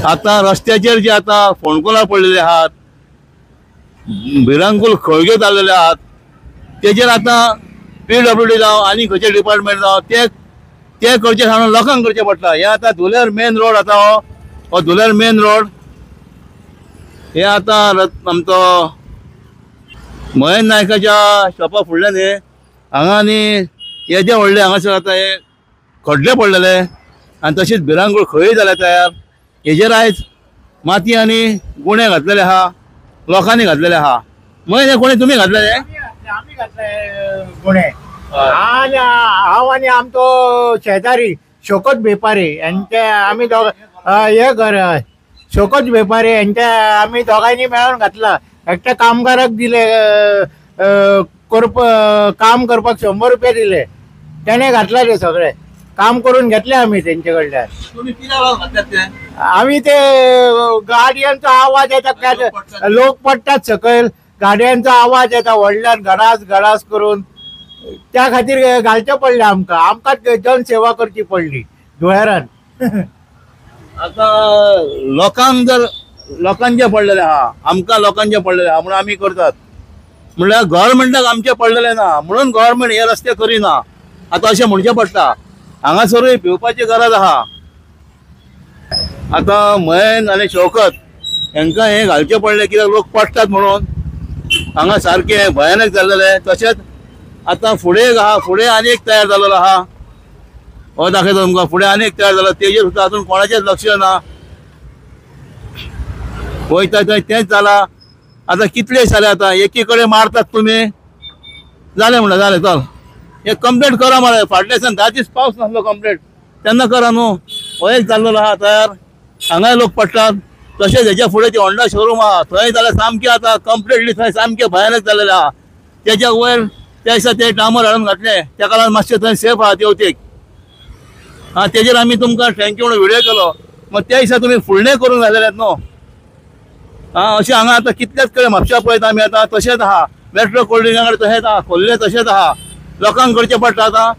आता रस्त्याचेर जे आता फोणकुलां पडलेले आहात, भिरांकूळ खळग्यो जाल्लेले आहात, तेजेर आता PWD जावं आनी खंयचे डिपार्टमेंट जावं ते करचे सांगून लोकांक करचे पडटा। हे आता धुलेर मेन रोड आता हो धुलेर मेन रोड हे आता आमचो महेंद्र नायकाच्या शॉपा फुडल्यान हे हांगा न्ही हे जे व्हडले हांगासर आता हे खड्डे पडलेले आनी तशीच भिरांकूळ खळी जाल्या तयार। हेजेर आयज माती आनी गुणे घातलेले आहा, लोकांनी घातलेले आहा। महेंद्र हे कोणी तुमी घातलेले? आम्ही घातले गुन्हे आणि हांव आणि आमचो शेजारी शोकत बेपारी यांचे आम्ही हे घर शोकत बेपारी यांच्या आम्ही दोघांनी मेळून घातला। एकट्या कामगाराक दिले काम करपाक 100 रुपये दिले, त्याने घातला ते सगळे काम करून घेतले आम्ही त्यांचे कडल्यान। तुम्ही कित्याक घातल्यात ते? आम्ही ते गाडयांचा आवाज येता, लोक पडतात सकयल, गाडयांचा आवाज येता व्हडल्यान घडास घडास करून, त्या खातीर घालचे पडले आमकां जनसेवा करची पडली धुळेरान। आता लोकांचे पडलेले आहा, आमकां लोकांचे पडलेले आहा म्हणून आमी करतात। म्हणल्यार गव्हर्मेंटाक आमचे पडलेले ना म्हणून गव्हर्मेंट हे रस्ते करिना। आता अशें म्हणचें पडटा, हांगासरूय भिवपाची गरज आहा। आता महेंद्र आनी शौकत हांकां हे घालचे पडले कित्याक लोक पडटात म्हणून। हांगा सारखे भयानक जाल्लेले। तशेंच आता फुडें आनी एक तयार जाल्लो आहा, हो दाखयता तुमकां। फुडें आनी एक तयार जालो, तेजेर सुद्दां अजून कोणाचेच लक्ष ना। वयता थंय तेंच जाला। आता कितले जाले, आता एकी कडेन मारतात तुमी, जालें म्हणटा जालें चल हे कंप्लेंट करा मरे। फाटल्या दिसान 10 दीस पावस नासलो कंप्लेंट तेन्ना करा न्हू। हो एक जाल्लो आहा तयार, हांगाय लोक पडटात। तशेंच हेच्या फुडें ती होंडा शोरूम आहा, थंय जाल्यार सामकें आता कंप्लिटली थंय सामकें भयानक जाल्लेलें आहा। तेच्या वयर त्या दिसा ते डांबर हाडून घातले, तेका लागून मातशें थंय सेफ आहा येवतेक। तेजेर आमी तुमकां थँक्यू म्हणून व्हिडिओ केलो। मग त्या दिसा तुमी फुडणें करून घातलेले न्हू। अशें हांगा आतां कितलेच कडेन म्हापशा पळयता आमी आतां तशेंच आहा। मेट्रो कोल्ड्रिंका कडेन तशेंच आहा, खोल्ले तशेंच आहा। लोकांक करचें पडटा आतां।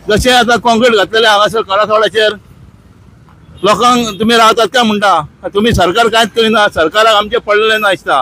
जशें आतां कॉन्क्रीट घातलेलें हांगासर करासवाड्याचेर, लोकांक तुमी रावतात काय म्हणटा, तुमी सरकार कांयच करिना। सरकाराक आमचे पडलेले ना दिसता।